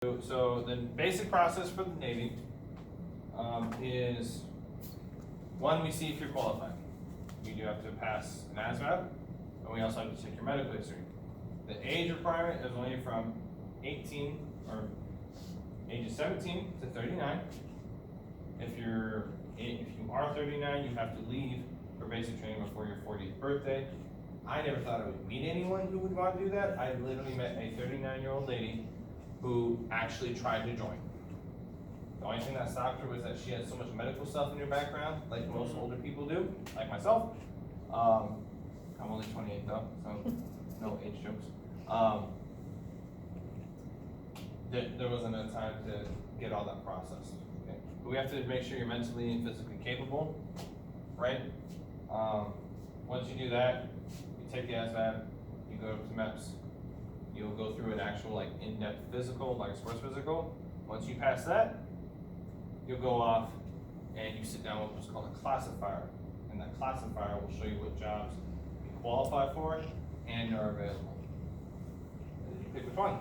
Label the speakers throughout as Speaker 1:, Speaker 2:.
Speaker 1: So the basic process for the Navy is, one, we see if you're qualified. You do have to pass an ASVAB, and we also have to check your medical history. The age requirement is only from 18, or ages 17 to 39. If you are 39, you have to leave for basic training before your 40th birthday. I never thought I would meet anyone who would want to do that. I literally met a 39-year-old lady who actually tried to join. The only thing that stopped her was that she had so much medical stuff in her background, like most older people do, like myself. I'm only 28 though, so no age jokes. There wasn't enough time to get all that processed. Okay? But we have to make sure you're mentally and physically capable, right? Once you do that, you take the ASVAB, you go to MEPS, you'll go through an actual like in-depth physical, like a sports physical. Once you pass that, you'll go off and you sit down with what's called a classifier. And that classifier will show you what jobs you qualify for and are available. And then you pick which one.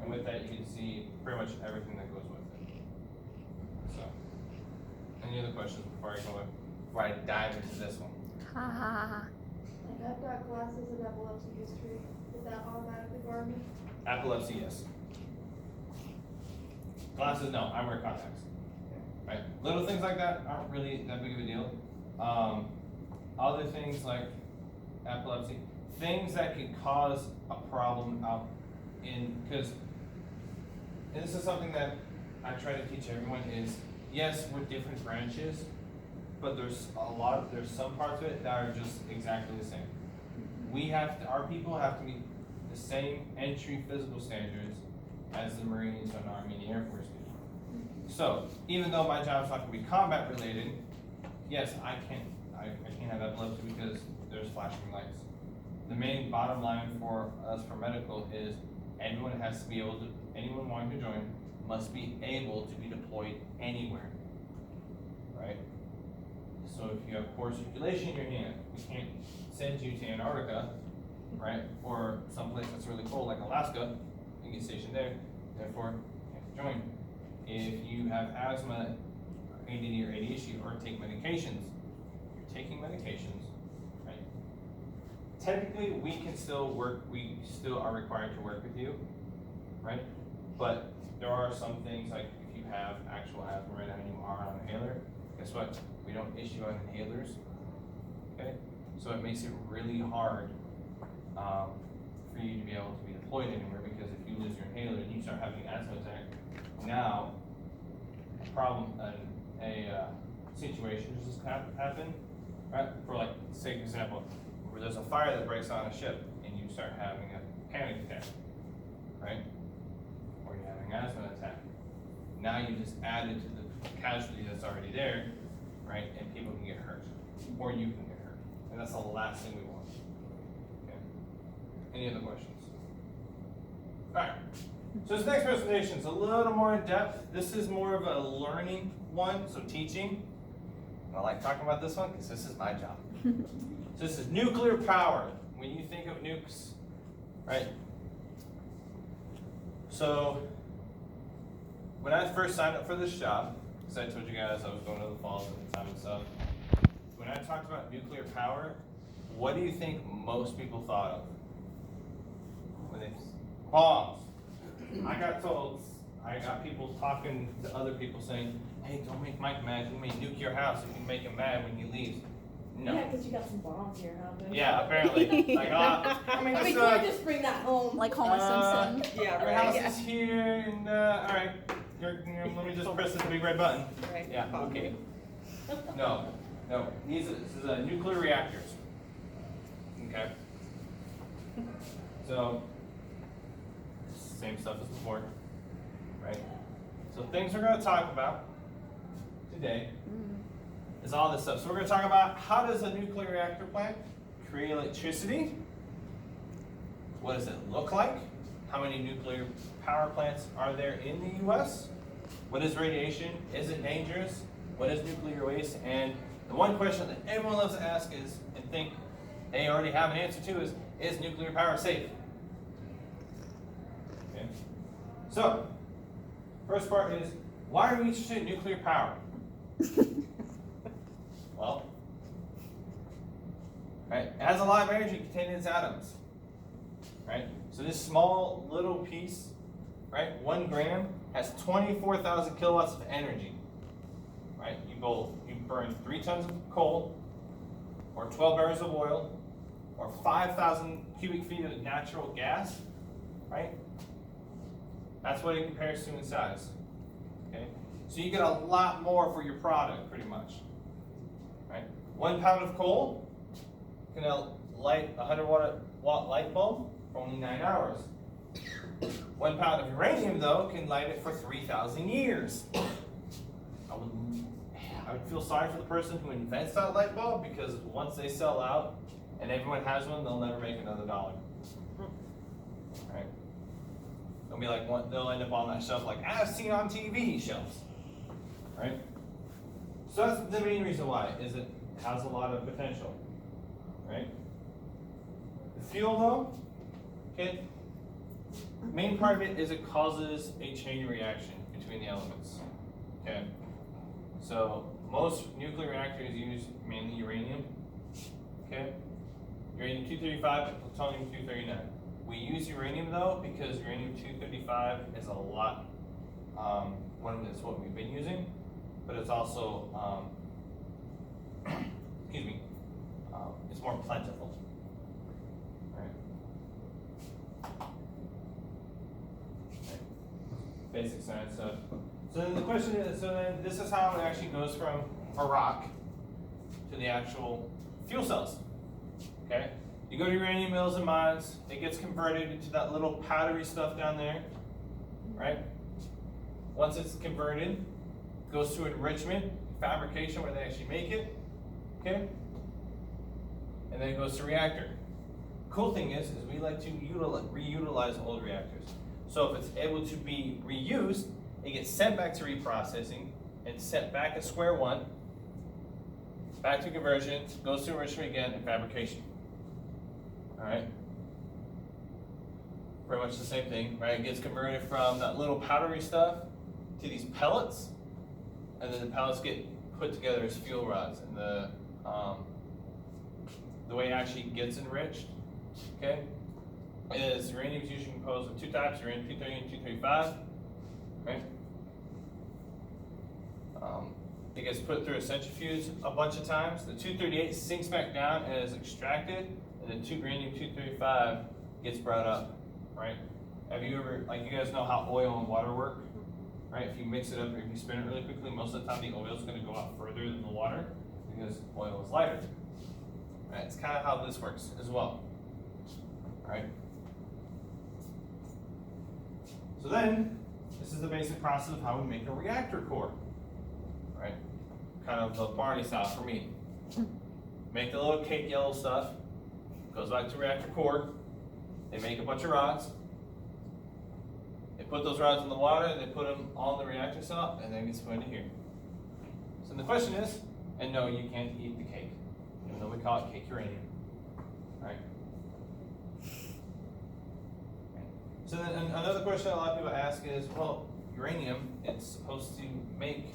Speaker 1: And with that, you can see pretty much everything that goes with it. So, any other questions before I dive into this one?
Speaker 2: Like I've got classes in epilepsy history. Is that automatically bar me?
Speaker 1: Epilepsy, yes. Glasses, no. I wear contacts. Right? Little things like that aren't really that big of a deal. Other things like epilepsy, things that can cause a problem out in, because, and this is something that I try to teach everyone is, yes, we're different branches, but there's some parts of it that are just exactly the same. Our people have to meet the same entry physical standards as the Marines and Army and the Air Force do. So, even though my job's not going to be combat related, yes, I can't have epilepsy because there's flashing lights. The main bottom line for us for medical is anyone wanting to join must be able to be deployed anywhere, right? So if you have poor circulation in your hand, we can't send you to Antarctica, right? Or someplace that's really cold like Alaska, you get stationed there, therefore you can't join. If you have asthma, ADD or ADHD, or take medications, you're taking medications, right? Technically, we can still work, we still are required to work with you, right? But there are some things like if you have actual asthma right now and you are on an inhaler, guess what? We don't issue on inhalers, okay? So it makes it really hard for you to be able to be deployed anywhere, because if you lose your inhaler and you start having an asthma attack, now a situation just happen, right? For like, say for example, where there's a fire that breaks on a ship and you start having a panic attack, right? Or you're having an asthma attack. Now you just added to the casualty that's already there, right? And people can get hurt, or you can get hurt, and that's the last thing we want. Okay. Any other questions? All right. So this next presentation is a little more in depth. This is more of a learning one, so teaching. I like talking about this one because this is my job. So this is nuclear power. When you think of nukes, right? So when I first signed up for this job, because I told you guys I was going to the falls at the time and stuff, when I talked about nuclear power, what do you think most people thought of? When they bombs. I got people talking to other people saying, hey, don't make Mike mad. You may nuke your house if you make him mad when he leaves. No.
Speaker 2: Yeah, because you got some bombs here, huh?
Speaker 1: Yeah, apparently. Like,
Speaker 2: Just bring that home.
Speaker 3: Like Homer Simpson.
Speaker 2: Yeah,
Speaker 1: your
Speaker 2: right.
Speaker 1: house is here, and all right, let me just press this big red button.
Speaker 2: Right.
Speaker 1: Yeah, okay. No. This is nuclear reactors. Okay. So, same stuff as before, right? So things we're going to talk about today is all this stuff. So we're going to talk about how does a nuclear reactor plant create electricity? What does it look like? How many nuclear power plants are there in the U.S.? What is radiation? Is it dangerous? What is nuclear waste? And the one question that everyone loves to ask is, and think they already have an answer to, is nuclear power safe? Okay. So, first part is, why are we interested in nuclear power? Well, right, it has a lot of energy contained in its atoms. Right? So this small little piece, right, 1 gram has 24,000 kilowatts of energy. Right? You burn 3 tons of coal, or 12 barrels of oil, or 5,000 cubic feet of natural gas, right? That's what it compares to in size. Okay? So you get a lot more for your product, pretty much. Right? 1 pound of coal can light a 100-watt light bulb for only 9 hours. 1 pound of uranium, though, can light it for 3,000 years. I would feel sorry for the person who invents that light bulb, because once they sell out and everyone has one, they'll never make another dollar. Right? They'll be like, they'll end up on that shelf like, I've seen on TV shelves. Right? So that's the main reason why, is it has a lot of potential. Right? The fuel, though, okay, main part of it is it causes a chain reaction between the elements. Okay? So most nuclear reactors use mainly uranium. Okay? Uranium-235 and plutonium-239. We use uranium, though, because uranium-235 is a lot, it's what we've been using, but it's also, excuse me, it's more plentiful. Right? Basic science stuff. So then the question is, so then this is how it actually goes from a rock to the actual fuel cells. Okay? You go to uranium mills and mines, it gets converted into that little powdery stuff down there, right? Once it's converted, it goes to enrichment, fabrication, where they actually make it, okay? And then it goes to reactor. Cool thing is we like to reutilize old reactors. So if it's able to be reused, it gets sent back to reprocessing and sent back at square one, back to conversion, goes to enrichment again, and fabrication. All right? Pretty much the same thing, right? It gets converted from that little powdery stuff to these pellets, and then the pellets get put together as fuel rods. And the way it actually gets enriched, okay, is uranium is usually composed of 2 types, uranium-230 and 235, right? It gets put through a centrifuge a bunch of times. The 238 sinks back down and is extracted, and the uranium-235 gets brought up, right? Have you ever, like, you guys know how oil and water work, right? If you mix it up or if you spin it really quickly, most of the time the oil is going to go out further than the water because oil is lighter. Right? It's kind of how this works as well, right? So then, this is the basic process of how we make a reactor core, right? Kind of the Barney style for me. Make the little cake yellow stuff, goes back to reactor core, they make a bunch of rods, they put those rods in the water, they put them on the reactor cell, and then it gets put into here. So the question is, and no, you can't eat the cake, even though we call it cake uranium, right? So then another question a lot of people ask is, well, uranium, it's supposed to make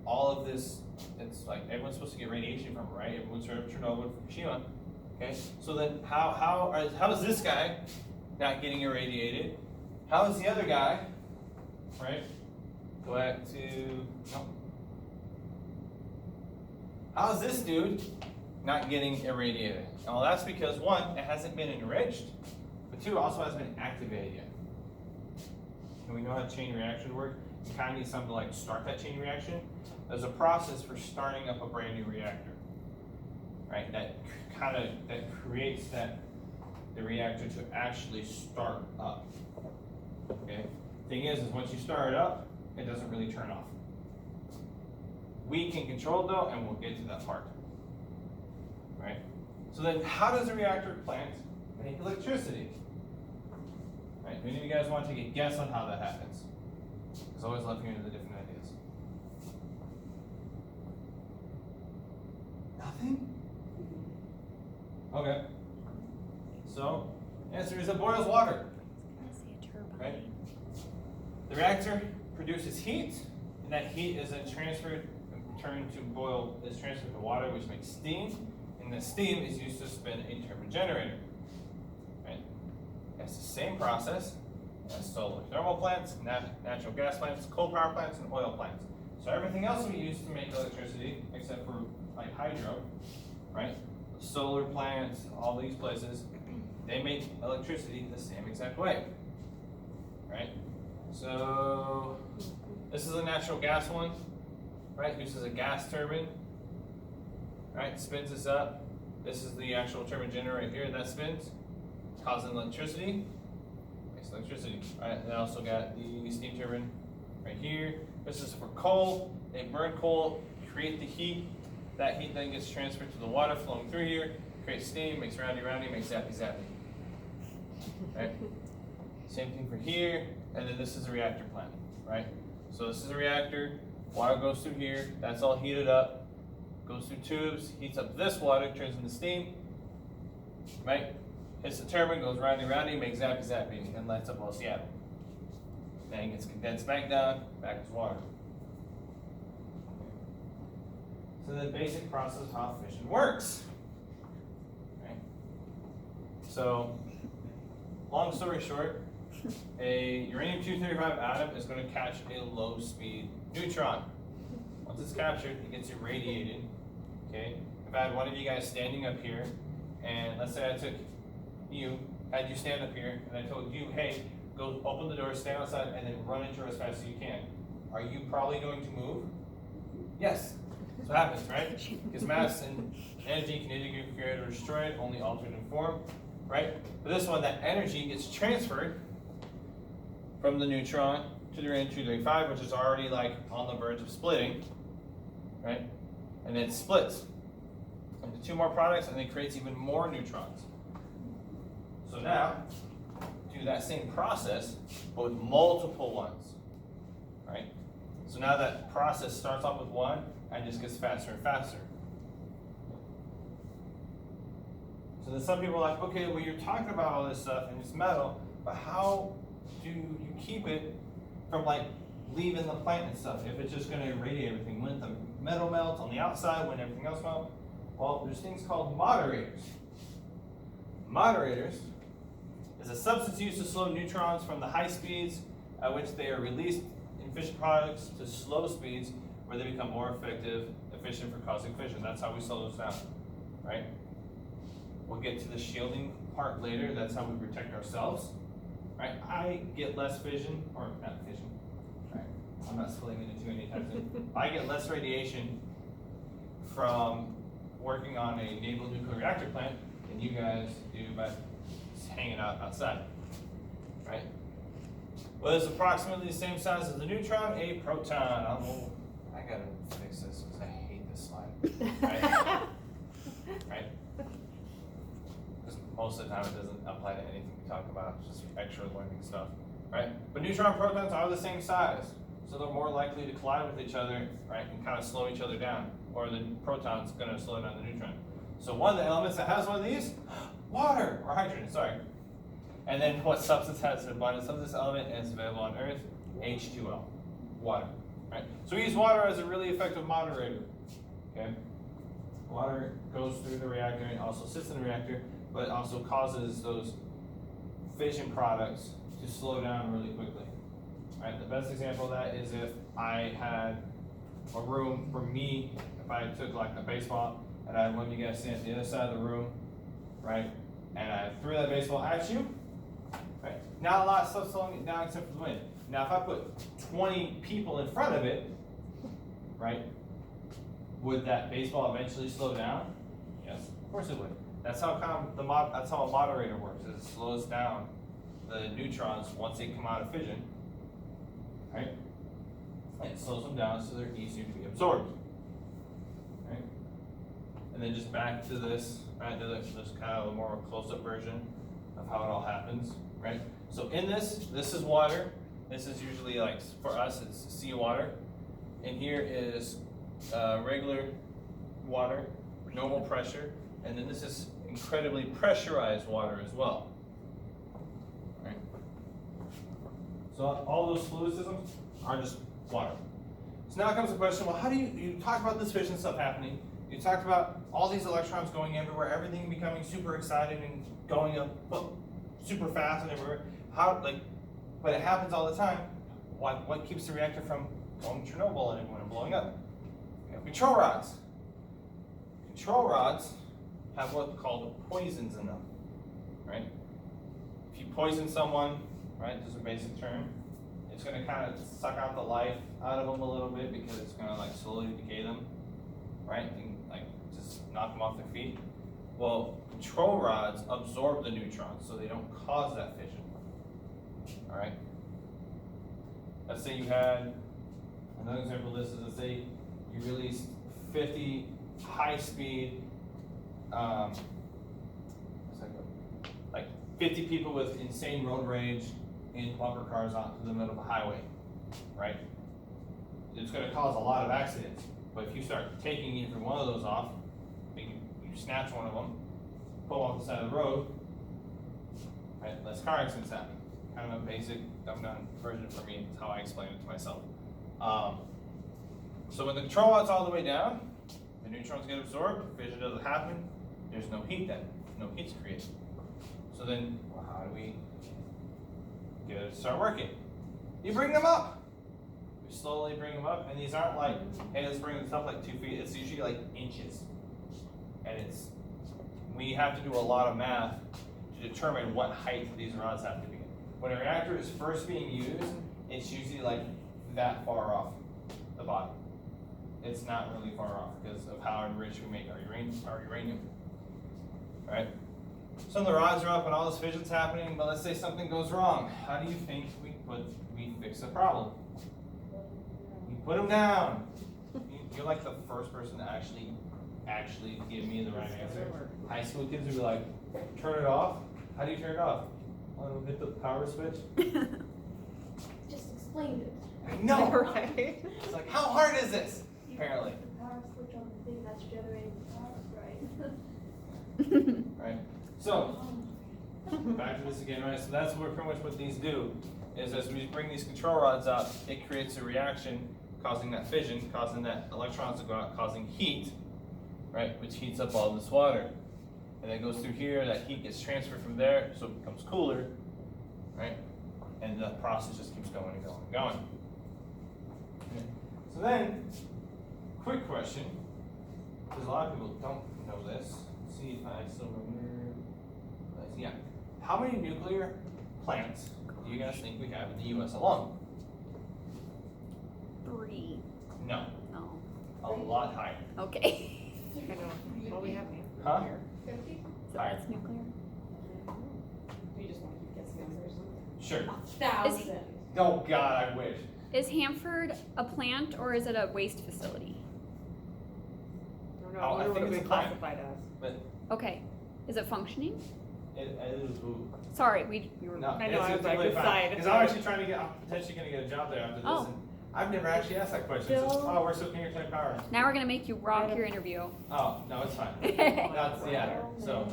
Speaker 1: all of this, it's like everyone's supposed to get radiation from it, right? Everyone's heard of Chernobyl, Fukushima, okay? So then how is this guy not getting irradiated? How is the other guy, right? Go back to, no. How is this dude not getting irradiated? Well, that's because 1, it hasn't been enriched, but 2, it also hasn't been activated yet. And we know how chain reactions work. You kind of need something to like start that chain reaction. There's a process for starting up a brand new reactor, right? That creates the reactor to actually start up. Okay. Thing is once you start it up, it doesn't really turn off. We can control it though, and we'll get to that part. Right? So then how does a reactor plant make electricity? Right? Do any of you guys want to take a guess on how that happens? Because I always love hearing the different ideas. Nothing? Okay. So, answer is it boils water. Right? The reactor produces heat, and that heat is then transferred, turned to boil, is transferred to water, which makes steam, and the steam is used to spin a turbine generator. Right? It's the same process as solar thermal plants, natural gas plants, coal power plants, and oil plants. So everything else we use to make electricity, except for like hydro, right? Solar plants, all these places, they make electricity the same exact way, right? So this is a natural gas one, right? Uses a gas turbine, right? Spins this up. This is the actual turbine generator right here that spins, causing electricity. Makes electricity, right? And I also got the steam turbine right here. This is for coal. They burn coal, create the heat. That heat then gets transferred to the water flowing through here, creates steam, makes roundy roundy, makes zappy zappy. Right? Same thing for here, and then this is a reactor plant, right? So this is a reactor, water goes through here, that's all heated up, goes through tubes, heats up this water, turns into steam, right? Hits the turbine, goes roundy roundy, makes zappy zappy, and lights up all Seattle. Then it gets condensed back down, back as water. So the basic process of how fission works. Okay. So, long story short, a uranium-235 atom is going to catch a low-speed neutron. Once it's captured, it gets irradiated. Okay. If I had one of you guys standing up here, and let's say I took you, had you stand up here, and I told you, hey, go open the door, stand outside, and then run into her as fast as you can. Are you probably going to move? Yes. That's what happens, right? Because mass and energy can either get created or destroyed, only altered in form, right? But this one, that energy gets transferred from the neutron to the uranium-235, which is already like on the verge of splitting, right? And it splits into two more products, and it creates even more neutrons. So now, do that same process, but with multiple ones, right? So now that process starts off with one, and just gets faster and faster. So then some people are like, okay, well you're talking about all this stuff and it's metal, but how do you keep it from like leaving the plant and stuff if it's just going to irradiate everything? When the metal melts on the outside, when everything else melts? Well, there's things called moderators. Moderators is a substance used to slow neutrons from the high speeds at which they are released in fission products to slow speeds where they become more efficient for causing fission. That's how we slow those down, right? We'll get to the shielding part later. That's how we protect ourselves, right? I get less fission, or not fission, right? I'm not splitting into two anytime soon. I get less radiation from working on a naval nuclear reactor plant than you guys do by hanging out outside, right? Well, it's approximately the same size as the neutron, a proton. I gotta fix this because I hate this slide. Right? Right? Because most of the time it doesn't apply to anything we talk about, it's just extra learning stuff. Right? But neutron and protons are the same size, so they're more likely to collide with each other, right, and kind of slow each other down. Or the proton's gonna slow down the neutron. So one of the elements that has one of these, water, or hydrogen, sorry. And then what substance has an abundance of this element and is available on Earth? H2O, water. Right? So we use water as a really effective moderator. Okay? Water goes through the reactor and also sits in the reactor, but also causes those fission products to slow down really quickly. Right? The best example of that is if I had a room for me, if I took like a baseball and I had one of you guys stand at the other side of the room, right? And I threw that baseball at you, right? Not a lot of stuff slowing it down except for the wind. Now, if I put 20 people in front of it, right, would that baseball eventually slow down? Yes, of course it would. That's how that's how a moderator works. It slows down the neutrons once they come out of fission, right? And it slows them down so they're easier to be absorbed, right? And then just back to this, right? This kind of a more close-up version of how it all happens, right? So in this is water. This is usually like, for us, it's seawater. And here is regular water, normal pressure. And then this is incredibly pressurized water as well. Right? So all those fluid systems are just water. So now comes the question, well, how do you talk about this fission stuff happening? You talked about all these electrons going everywhere, everything becoming super excited and going up super fast and everywhere. But it happens all the time. What keeps the reactor from going Chernobyl and everyone blowing up? You have control rods. Control rods have what's called poisons in them, right? If you poison someone, right, this is a basic term, it's going to kind of suck out the life out of them a little bit because it's going to like slowly decay them, right, and like just knock them off their feet. Well, control rods absorb the neutrons so they don't cause that fission, all right? Let's say you had, another example of this is, let's say you released 50 high-speed, like 50 people with insane road rage in bumper cars onto the middle of a highway, right? It's going to cause a lot of accidents. But if you start taking either one of those off, you snatch one of them, pull off the side of the road, right? Less car accidents happen. Kind of a basic, dumbed-down version for me. It's how I explain it to myself. So when the control rod's all the way down, the neutrons get absorbed, fission doesn't happen, there's no heat then. No heat's created. So then, well, how do we get it to start working? You bring them up. You slowly bring them up, and these aren't like, hey, let's bring this up like 2 feet. It's usually like inches. And we have to do a lot of math to determine what height these rods have to be. When a reactor is first being used, it's usually like that far off the bottom. It's not really far off because of how enriched we make our uranium. Right? So the rods are up and all this fission's happening, but let's say something goes wrong. How do you think we fix the problem? You put them down. You're like the first person to actually give me the right answer. High school kids would be like, turn it off. How do you turn it off? Oh, hit the power switch.
Speaker 2: Just explained it.
Speaker 1: I know.
Speaker 3: Right.
Speaker 1: It's like, how hard is this? Apparently.
Speaker 2: The power switch on the thing that's generating the power, right?
Speaker 1: Right. So, back to this again, right? So that's pretty much what these do, is as we bring these control rods out, it creates a reaction causing that fission, causing that electrons to go out, causing heat, right? Which heats up all this water. And it goes through here, that heat gets transferred from there, so it becomes cooler, right? And the process just keeps going and going and going. Okay. So then, quick question, because a lot of people don't know this. Let's see if I still remember. Yeah. How many nuclear plants do you guys think we have in the U.S. alone?
Speaker 4: 3.
Speaker 1: No.
Speaker 4: No.
Speaker 1: A lot higher.
Speaker 4: Okay.
Speaker 3: I know. Well, we have here.
Speaker 1: Huh?
Speaker 2: 50?
Speaker 4: So that's nuclear.
Speaker 3: We just want to keep guessing answers.
Speaker 1: Sure.
Speaker 3: 1,000.
Speaker 1: Oh God, I wish.
Speaker 4: Is Hanford a plant or is it a waste facility?
Speaker 3: I don't know.
Speaker 1: Oh, I
Speaker 3: I
Speaker 1: think
Speaker 3: think
Speaker 1: it's
Speaker 3: it's
Speaker 1: a plant.
Speaker 3: classified as.
Speaker 1: But
Speaker 4: Okay. Is it functioning?
Speaker 1: it is. Ooh.
Speaker 4: Sorry, we were.
Speaker 1: No,
Speaker 3: I know, I was like,
Speaker 1: totally fine.
Speaker 3: decide.
Speaker 1: Because I'm actually trying to I'm potentially going to get a job there after this.
Speaker 4: Oh.
Speaker 1: And I've never actually asked that question.
Speaker 3: Still-
Speaker 1: So, where's Soaking Airtight Power?
Speaker 4: Now we're gonna make you rock your interview.
Speaker 1: Oh, no, it's fine.
Speaker 4: Google.
Speaker 1: That's, yeah, so,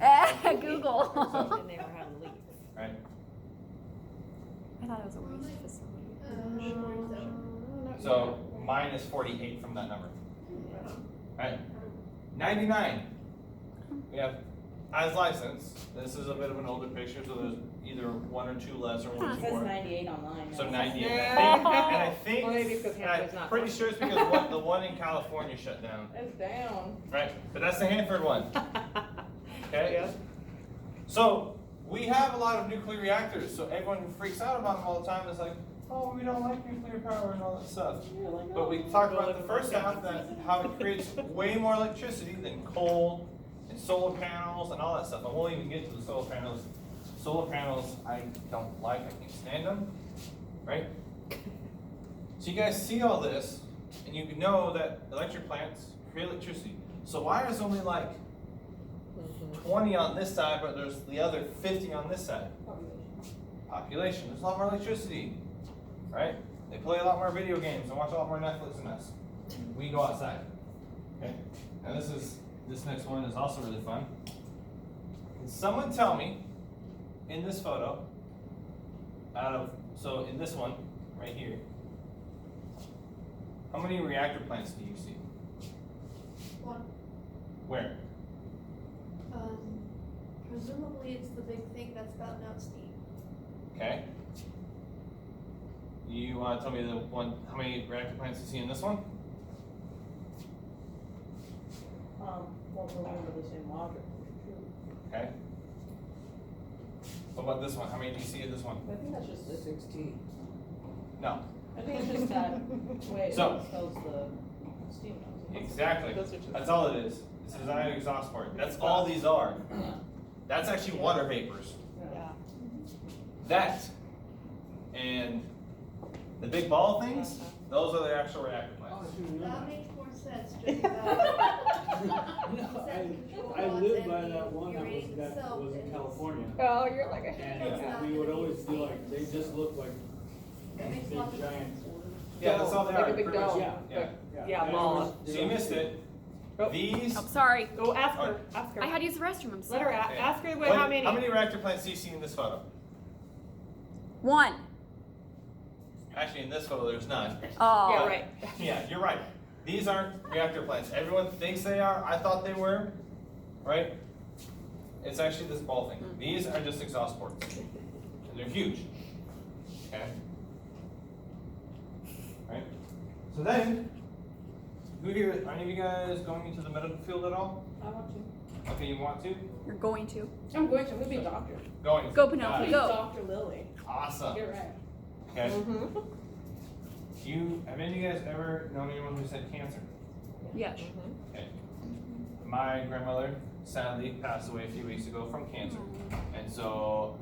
Speaker 3: And they were having leaks.
Speaker 1: right.
Speaker 4: I thought it was a waste facility.
Speaker 2: 47.
Speaker 1: So, minus 48 from that number. Right? 99. We have, as licensed, this is a bit of an older picture, so there's either 1 or 2 less or 1 or
Speaker 5: It
Speaker 1: 2
Speaker 5: says
Speaker 1: more.
Speaker 5: 98 online.
Speaker 1: So
Speaker 5: though.
Speaker 1: 98.
Speaker 3: Yeah.
Speaker 1: And I think,
Speaker 3: Well, maybe it's 'cause
Speaker 1: and
Speaker 3: Hanford's
Speaker 1: I'm
Speaker 3: not
Speaker 1: pretty sure it's because the one in California shut down.
Speaker 3: It's down.
Speaker 1: Right? But that's the Hanford one. Okay?
Speaker 3: Yeah.
Speaker 1: So, we have a lot of nuclear reactors, so everyone who freaks out about them all the time is like, oh, we don't like nuclear power and all that stuff. But we talked about the first half, that how it creates way more electricity than coal and solar panels and all that stuff. And we'll even get to the solar panels. Solar panels, I don't like, I can't stand them, right? So you guys see all this, and you know that electric plants create electricity. So why is only like 20 on this side, but there's the other 50 on this side? Population. There's a lot more electricity, right? They play a lot more video games and watch a lot more Netflix than us. We go outside. Okay? And this next one is also really fun. Can someone tell me, in this photo, so in this one, right here, how many reactor plants do you see?
Speaker 2: One.
Speaker 1: Where?
Speaker 2: Presumably it's the big thing that's spouting out steam.
Speaker 1: Okay. You wanna tell me the one, how many reactor plants you see in this one?
Speaker 5: Won't remember the same logic.
Speaker 1: Okay. What about this one? How many do you see in this one?
Speaker 5: I think that's just the 16.
Speaker 1: No.
Speaker 5: I think it's just that way it
Speaker 1: So-
Speaker 5: spells the steam.
Speaker 1: Exactly.
Speaker 5: Those are just-
Speaker 1: That's all it is. This is not an exhaust port. That's all these are.
Speaker 5: Yeah.
Speaker 1: That's actually water vapors.
Speaker 5: Yeah.
Speaker 1: That and the big ball things, those are the actual reactor plants.
Speaker 2: That makes more sense, just about.
Speaker 6: I lived by that one that was in California.
Speaker 3: Oh, you're like a.
Speaker 6: And we would always feel like they just look like
Speaker 2: That makes
Speaker 6: big
Speaker 2: lots of
Speaker 6: giant.
Speaker 2: sense.
Speaker 1: Yeah, that's all they
Speaker 3: Like
Speaker 1: are.
Speaker 3: a big
Speaker 1: pretty much.
Speaker 3: dome.
Speaker 6: Yeah.
Speaker 1: Yeah.
Speaker 3: Yeah, ball.
Speaker 1: So you missed it.
Speaker 3: Oh.
Speaker 1: These.
Speaker 4: Oh, sorry.
Speaker 3: Go ask her, ask her.
Speaker 4: I had to use the restroom. I'm
Speaker 3: Let her,
Speaker 4: sorry.
Speaker 3: ask her what,
Speaker 1: What-
Speaker 3: how many?
Speaker 1: How many reactor plants do you see in this photo?
Speaker 4: One.
Speaker 1: Actually, in this photo, there's none.
Speaker 4: Oh.
Speaker 3: Yeah, right.
Speaker 1: Yeah, you're right. These aren't reactor plants. Everyone thinks they are. I thought they were. Right? It's actually this ball thing. These are just exhaust ports. And they're huge. Okay? Right? So then, who here, are any of you guys going into the medical field at all?
Speaker 5: I want to.
Speaker 1: Okay, you want to?
Speaker 4: You're going to.
Speaker 5: I'm going to. I'm going to be a doctor.
Speaker 1: Going.
Speaker 4: Go, Penelope,
Speaker 1: Got it.
Speaker 4: go.
Speaker 5: Dr. Lily.
Speaker 1: Awesome.
Speaker 5: Get right.
Speaker 1: Okay.
Speaker 3: Mm-hmm.
Speaker 1: Have any of you guys ever known anyone who's had cancer?
Speaker 4: Yes.
Speaker 1: Okay. My grandmother sadly passed away a few weeks ago from cancer. And so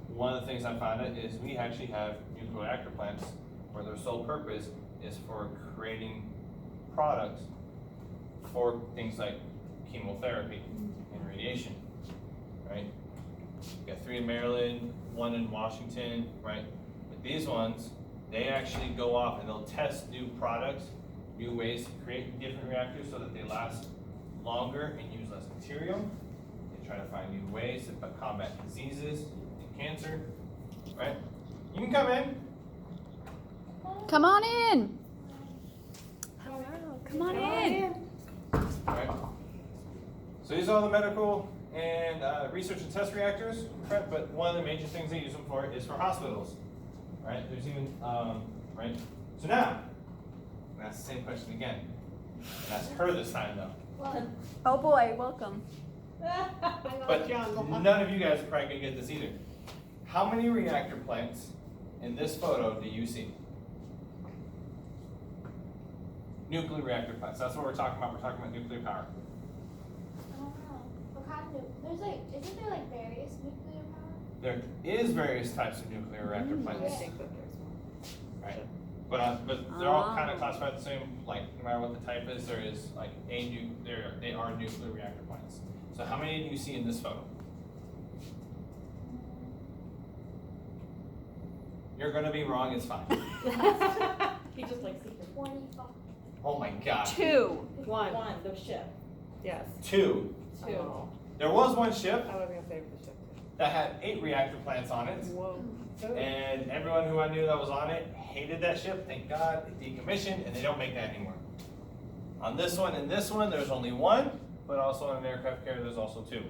Speaker 1: one of the things I found out is we actually have nuclear reactor plants where their sole purpose is for creating products for things like chemotherapy and radiation, right? We got 3 in Maryland, 1 in Washington, right? But these ones, they actually go off and they'll test new products, new ways to create different reactors so that they last longer and use less material. They try to find new ways to combat diseases and cancer, right? You can come in.
Speaker 4: Come on in. Hello. Come on in.
Speaker 1: Right. So these are all the medical and research and test reactors, right? But one of the major things they use them for is for hospitals, right? There's even, right? So now, I'm gonna ask the same question again. And ask her this time though.
Speaker 2: Well,
Speaker 4: Oh boy, welcome.
Speaker 1: But none of you guys are probably gonna get this either. How many reactor plants in this photo do you see? Nuclear reactor plants. That's what we're talking about. We're talking about nuclear power.
Speaker 2: I don't know. What kind of there's like, isn't there like various nuclear power?
Speaker 1: There is various types of nuclear reactor
Speaker 3: I
Speaker 1: plants,
Speaker 3: think that there's one.
Speaker 1: right? But they're all kind of classified the same. Like no matter what the type is, there is like they are nuclear reactor plants. So how many do you see in this photo? You're gonna be wrong. It's fine.
Speaker 5: He just like secret.
Speaker 2: 25.
Speaker 1: Oh my God.
Speaker 4: 2.
Speaker 3: One,
Speaker 5: The ship.
Speaker 3: yes.
Speaker 1: 2.
Speaker 5: Two.
Speaker 3: Oh,
Speaker 1: There was one ship
Speaker 3: I was gonna say the ship.
Speaker 1: that had 8 reactor plants on it.
Speaker 3: Whoa.
Speaker 1: And everyone who I knew that was on it hated that ship. Thank God it decommissioned and they don't make that anymore. On this one and this one, there's only 1, but also on an aircraft carrier, there's also 2.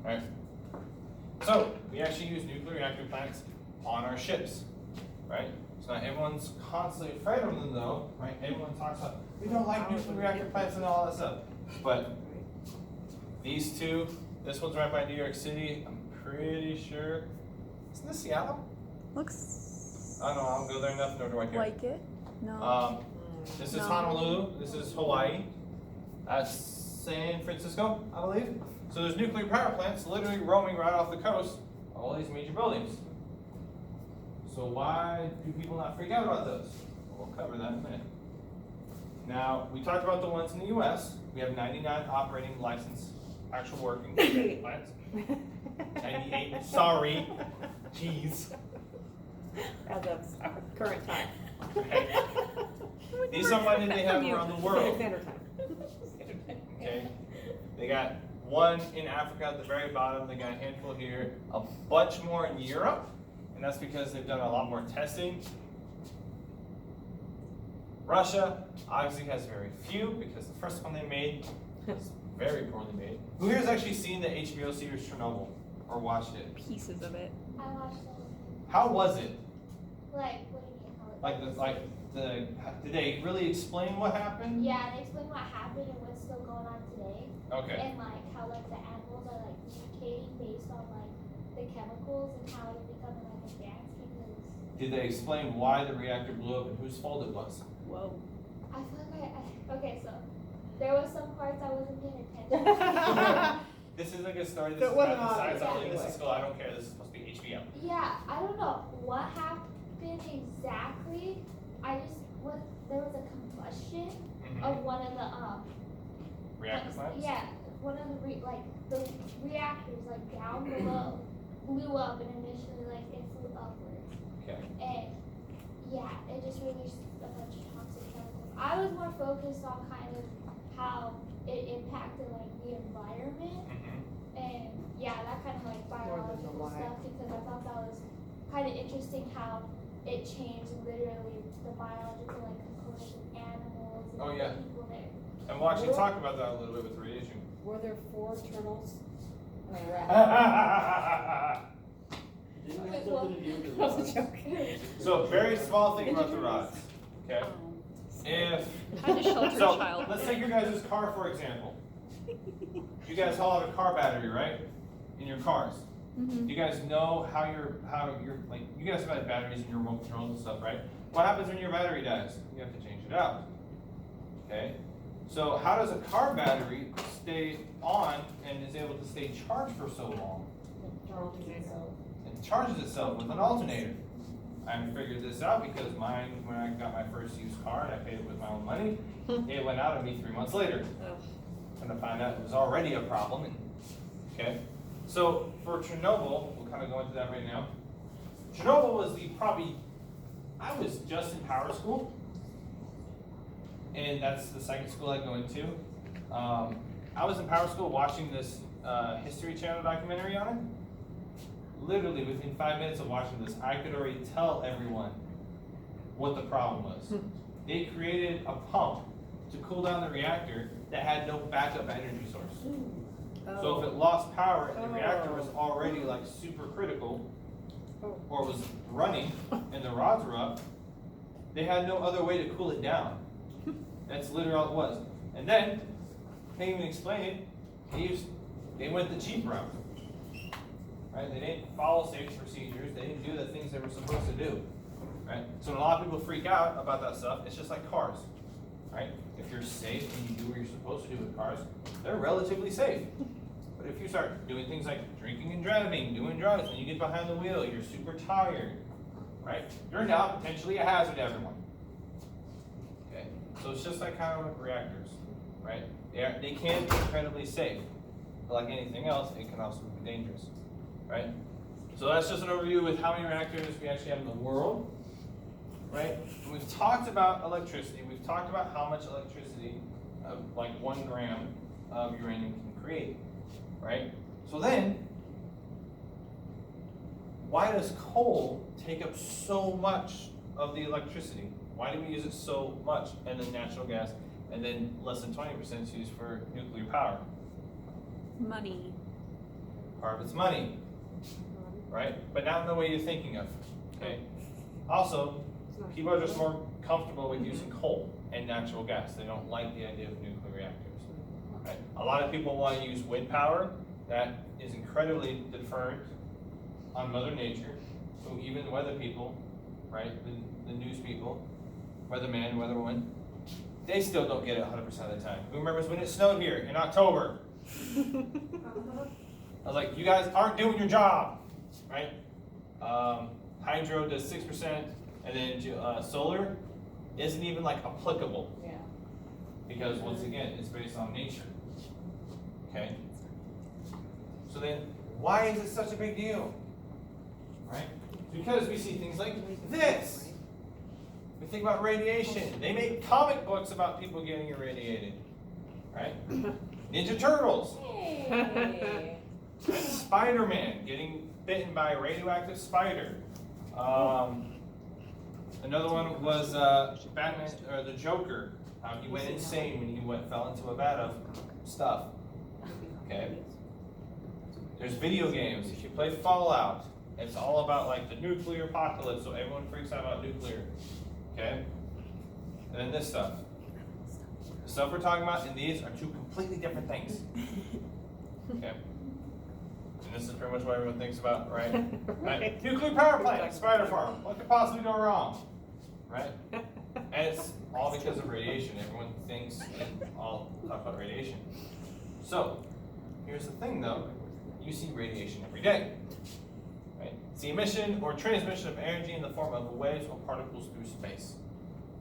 Speaker 1: Right? So we actually use nuclear reactor plants on our ships. Right? So not everyone's constantly afraid of them though. Right? Everyone talks about we don't like nuclear reactor plants and all that stuff. But these 2, this one's right by New York City. I'm pretty sure. Isn't this Seattle?
Speaker 4: Looks
Speaker 1: I don't know, I don't go there enough, nor do I care.
Speaker 4: like it. No.
Speaker 1: This is
Speaker 4: No.
Speaker 1: Honolulu, this is Hawaii, that's San Francisco, I believe. So there's nuclear power plants literally roaming right off the coast of all these major buildings. So why do people not freak out about those? We'll cover that in a minute. Now, we talked about the ones in the US. We have 99 operating license, actual working plants. 98, sorry, jeez.
Speaker 3: As of current time.
Speaker 1: Okay. These are money they have around the world.
Speaker 3: Standard time.
Speaker 1: Okay, they got one in Africa at the very bottom, they got a handful here, a bunch more in Europe, and that's because they've done a lot more testing. Russia obviously has very few because the first one they made was very poorly made. Who here has actually seen the HBO series Chernobyl or watched it?
Speaker 4: Pieces of it.
Speaker 2: I watched that.
Speaker 1: How was it?
Speaker 2: Like, what do you mean? How it
Speaker 1: Did they really explain what happened?
Speaker 2: Yeah, they explain what happened and what's still going on today.
Speaker 1: Okay.
Speaker 2: And like how like the animals are like mutating based on like the chemicals and how it's becoming like a gas because
Speaker 1: Did they explain why the reactor blew up and whose fault it was?
Speaker 3: Whoa.
Speaker 2: I feel like okay, so there was some parts I wasn't paying attention.
Speaker 1: This isn't a good story. This
Speaker 3: So it
Speaker 1: is
Speaker 3: wasn't
Speaker 1: math and science.
Speaker 3: obvious
Speaker 1: I'll leave this in
Speaker 3: anyway.
Speaker 1: school. I don't care. This is supposed to be HBO.
Speaker 2: Yeah, I don't know what happened exactly. There was a combustion of one of the
Speaker 1: Reactor plants?
Speaker 2: Yeah, one of the the reactors like down below blew up and initially like it flew upwards.
Speaker 1: Okay.
Speaker 2: And yeah, it just released a bunch of toxic chemicals. I was more focused on kind of how it impacted like the environment and yeah, that kind of like biological
Speaker 3: why.
Speaker 2: stuff because I thought that was kind of interesting how it changed literally the biological like components of animals and
Speaker 1: Oh, yeah.
Speaker 2: people there.
Speaker 1: And we'll actually talk about that a little bit with radiation.
Speaker 5: Were there 4 turtles?
Speaker 6: Didn't have something to do with the
Speaker 3: That was a
Speaker 6: rods.
Speaker 3: joke.
Speaker 1: So, very small thing about the rods. Okay. If
Speaker 4: How to shelter
Speaker 1: so,
Speaker 4: a child.
Speaker 1: let's take your guys' car for example. You guys all have a car battery, right? In your cars.
Speaker 4: Mm-hmm.
Speaker 1: You guys know how you're like you guys have had batteries in your remote controls and stuff, right? What happens when your battery dies? You have to change it out. Okay? So how does a car battery stay on and is able to stay charged for so long? It charges itself with an alternator. I figured this out because mine, when I got my first used car and I paid it with my own money, it went out on me 3 months later.
Speaker 3: Ugh.
Speaker 1: And to find out it was already a problem. Okay? So for Chernobyl, we'll kind of go into that right now. Chernobyl was I was just in power school. And that's the second school I go into. I was in power school watching this History Channel documentary on it. Literally within 5 minutes of watching this, I could already tell everyone what the problem was. They created a pump to cool down the reactor that had no backup energy source. So if it lost power and the reactor was already like super critical, or was running and the rods were up, they had no other way to cool it down. That's literally all it was. And then, can't even explain it, they went the cheap route. Right? They didn't follow safety procedures, they didn't do the things they were supposed to do. Right? So when a lot of people freak out about that stuff, it's just like cars. Right? If you're safe and you do what you're supposed to do with cars, they're relatively safe. But if you start doing things like drinking and driving, doing drugs, and you get behind the wheel, you're super tired, right? You're now potentially a hazard to everyone. Okay? So it's just like kind of like reactors, right? They can be incredibly safe. But like anything else, it can also be dangerous, right? So that's just an overview with how many reactors we actually have in the world, right? And we've talked about electricity. We've talked about how much electricity, like 1 gram of uranium can create, right? So then, why does coal take up so much of the electricity? Why do we use it so much? And then natural gas, and then less than 20% is used for nuclear power.
Speaker 4: Money.
Speaker 1: Part of it's money, right? But not in the way you're thinking of, okay? Also, people are just more comfortable with using coal and natural gas. They don't like the idea of nuclear reactors, right? A lot of people want to use wind power. That is incredibly deferred on Mother Nature. So even the weather people, right, the news people, weatherman, weatherwoman, they still don't get it 100% of the time. Who remembers when it snowed here in October? I was like, you guys aren't doing your job, right? Hydro does 6%, and then solar isn't even like applicable.
Speaker 5: Yeah.
Speaker 1: Because once again, it's based on nature. Okay? So then, why is it such a big deal? Right? Because we see things like this. We think about radiation. They make comic books about people getting irradiated. Right? Ninja Turtles.
Speaker 5: Hey.
Speaker 1: Spider-Man getting bitten by a radioactive spider. Another one was Batman or the Joker. How he went insane when he fell into a vat of stuff. Okay. There's video games. If you play Fallout, it's all about like the nuclear apocalypse, so everyone freaks out about nuclear. Okay. And then this stuff. The stuff we're talking about, and these are two completely different things. Okay. And this is pretty much what everyone thinks about, right? Right. Nuclear power plant, spider farm. What could possibly go wrong? Right? And it's all because of radiation. Everyone thinks and all talk about radiation. So, here's the thing though. You see radiation every day. Right? It's the emission or transmission of energy in the form of waves or particles through space.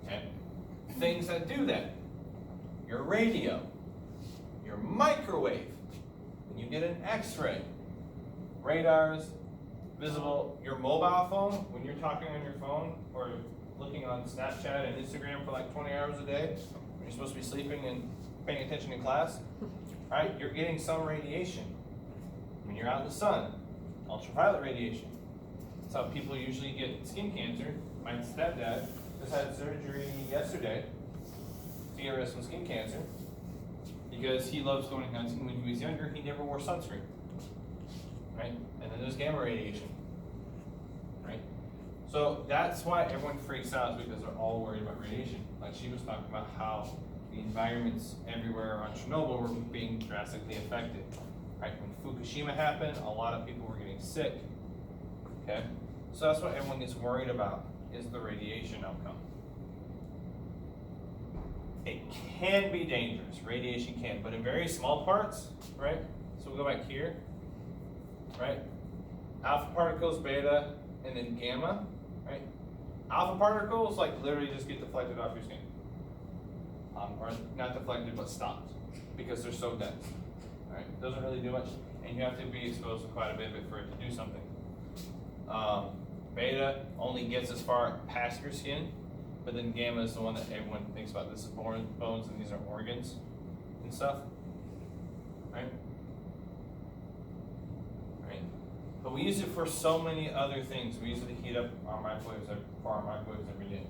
Speaker 1: Okay? Things that do that. Your radio, your microwave, when you get an X-ray, radars, visible, your mobile phone, when you're talking on your phone or looking on Snapchat and Instagram for like 20 hours a day, when you're supposed to be sleeping and paying attention in class, right? You're getting some radiation. When you're out in the sun, ultraviolet radiation. That's how people usually get skin cancer. My stepdad just had surgery yesterday to get rid of some skin cancer because he loves going hunting. When he was younger, he never wore sunscreen, right? And then there's gamma radiation, right? So that's why everyone freaks out, is because they're all worried about radiation. Like she was talking about how the environments everywhere on Chernobyl were being drastically affected, right? When Fukushima happened, a lot of people were getting sick, okay? So that's what everyone gets worried about, is the radiation outcome. It can be dangerous, radiation can, but in very small parts, right? So we'll go back here, right? Alpha particles, beta, and then gamma, right? Alpha particles, like literally just get deflected off your skin. Or not deflected, but stopped, because they're so dense, right? Doesn't really do much, and you have to be exposed to quite a bit of it for it to do something. Beta only gets as far past your skin, but then gamma is the one that everyone thinks about. This is bones and these are organs and stuff, right? Right? But we use it for so many other things. We use it to heat up our microwaves every day,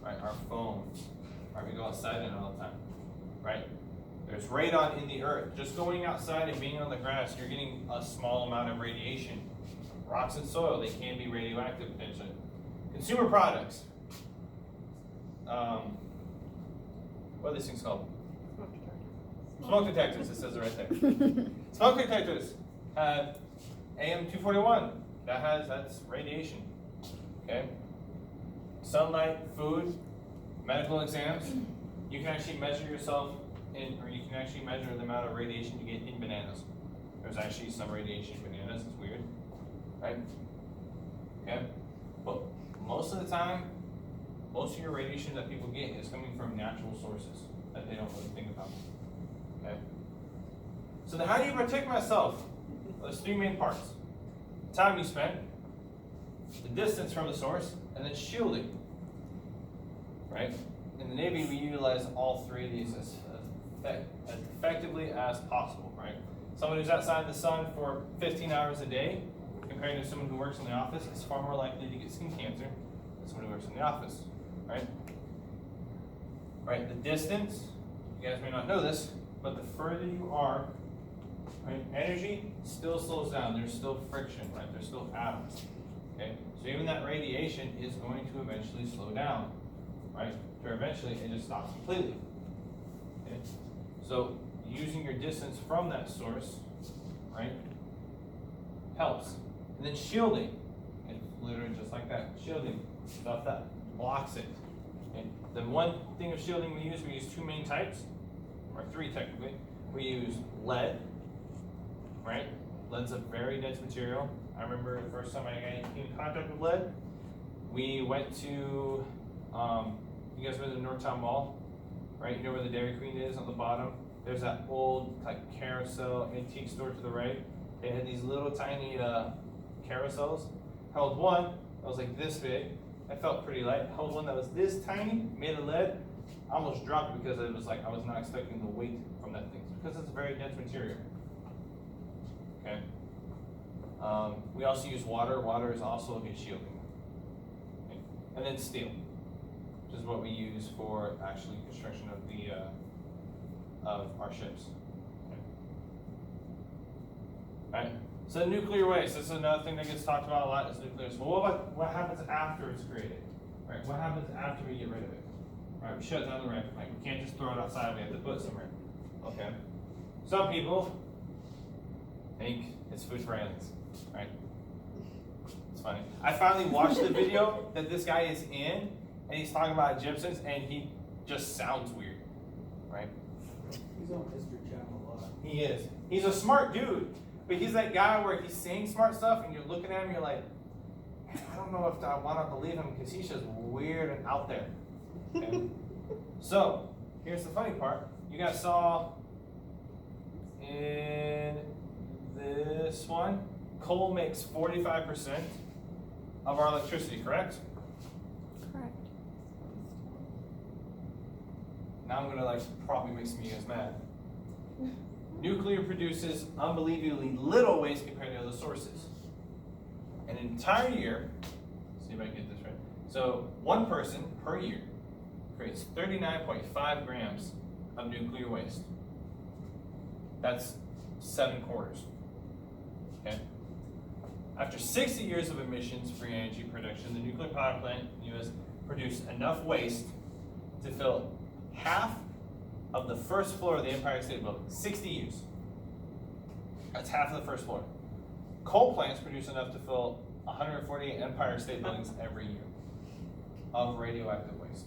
Speaker 1: right? Our phones, right? We go outside in it all the time, right? There's radon in the earth. Just going outside and being on the grass, you're getting a small amount of radiation. Rocks and soil, they can be radioactive potentially. Consumer products. What are these things called? Smoke detectors, it says it right there. Smoke detectors have AM241. That's radiation. Okay? Sunlight, food, medical exams. You can actually measure yourself or you can actually measure the amount of radiation you get in bananas. There's actually some radiation in bananas, it's weird. Right? Okay? But most of the time, most of your radiation that people get is coming from natural sources that they don't really think about. Okay? So then how do you protect myself? Well, there's three main parts. The time you spend, the distance from the source, and then shielding. Right? In the Navy, we utilize all three of these as effectively as possible, right? Someone who's outside the sun for 15 hours a day, compared to someone who works in the office, is far more likely to get skin cancer than someone who works in the office, right? Right, the distance, you guys may not know this, but the further you are, right, energy still slows down. There's still friction, right? There's still atoms, okay? So even that radiation is going to eventually slow down, right? Or eventually it just stops completely, okay? So using your distance from that source, right, helps. And then shielding, it's literally just like that. Shielding, stuff that blocks it. Okay? The one thing of shielding we use two main types, or three technically. We use lead, right? Lead's a very dense material. I remember the first time I came in contact with lead, we went to, you guys been to the Northtown Mall, right? You know where the Dairy Queen is on the bottom? There's that old like carousel antique store to the right. They had these little tiny carousels. Held one that was like this big. I felt pretty light. Held one that was this tiny, made of lead. I almost dropped it because it was like, I was not expecting the weight from that thing, because it's a very dense material. Okay. We also use water. Water is also a good shielding. Okay. And then steel, which is what we use for actually construction of the of our ships. Okay. Right. So nuclear waste. This is another thing that gets talked about a lot. Is nuclear waste. Well, what happens after it's created? Right. What happens after we get rid of it? Right. We shut down the reactor. Like, we can't just throw it outside. We have to put it somewhere. Okay. Some people think it's food for aliens. Right. It's funny. I finally watched the video that this guy is in, and he's talking about Egyptians, and he just sounds weird. Right.
Speaker 6: He's on History Channel a lot.
Speaker 1: He is. He's a smart dude, but he's that guy where he's saying smart stuff, and you're looking at him, you're like, man, I don't know if I want to believe him because he's just weird and out there. Okay? So, here's the funny part. You guys saw in this one, coal makes 45% of our electricity, correct?
Speaker 4: Correct.
Speaker 1: Now I'm gonna probably make some of you guys mad. Nuclear produces unbelievably little waste compared to other sources. An entire year, see if I can get this right. So one person per year creates 39.5 grams of nuclear waste. That's 7 quarters. Okay. After 60 years of emissions-free energy production, the nuclear power plant in the U.S. produced enough waste to fill half of the first floor of the Empire State Building. 60 years. That's half of the first floor. Coal plants produce enough to fill 148 Empire State Buildings every year of radioactive waste.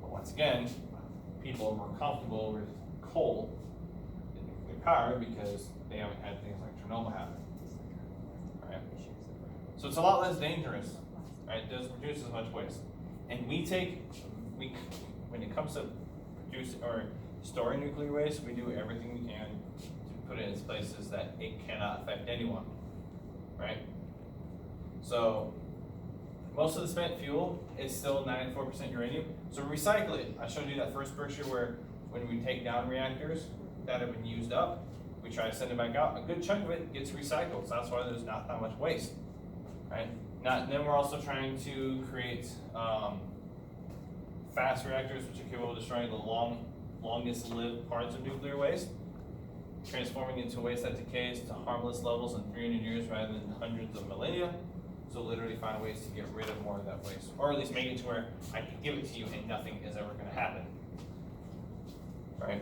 Speaker 1: But once again, people are more comfortable with coal than nuclear power because they haven't had things like Chernobyl happen. Right? So it's a lot less dangerous. Right? It doesn't produce as much waste. And when it comes to producing or storing nuclear waste, we do everything we can to put it in places that it cannot affect anyone. Right? So most of the spent fuel is still 94% uranium. So recycle it. I showed you that first picture where when we take down reactors that have been used up, we try to send it back out. A good chunk of it gets recycled. So that's why there's not that much waste. Right? Then we're also trying to create fast reactors, which are capable of destroying the longest lived parts of nuclear waste, transforming into waste that decays to harmless levels in 300 years rather than hundreds of millennia. So literally find ways to get rid of more of that waste, or at least make it to where I can give it to you and nothing is ever going to happen. Right?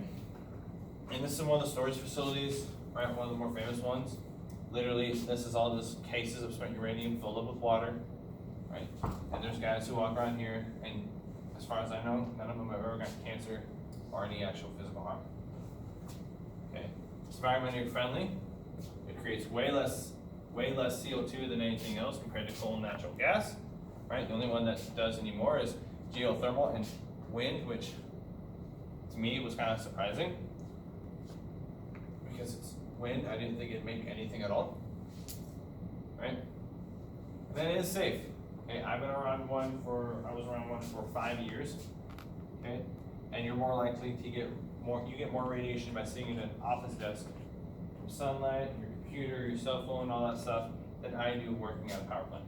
Speaker 1: And this is one of the storage facilities, right? One of the more famous ones. Literally, this is all just cases of spent uranium filled up with water, right? And there's guys who walk around here, and as far as I know, none of them have ever gotten cancer or any actual physical harm. Okay, it's environmentally friendly. It creates way less CO2 than anything else compared to coal and natural gas, right? The only one that does anymore is geothermal and wind, which to me was kind of surprising because it's wind. I didn't think it'd make anything at all, right? And then it is safe. Okay, I was around one for 5 years. Okay, and you're more likely to get more radiation by sitting at an office desk from sunlight, your computer, your cell phone, all that stuff than I do working at a power plant.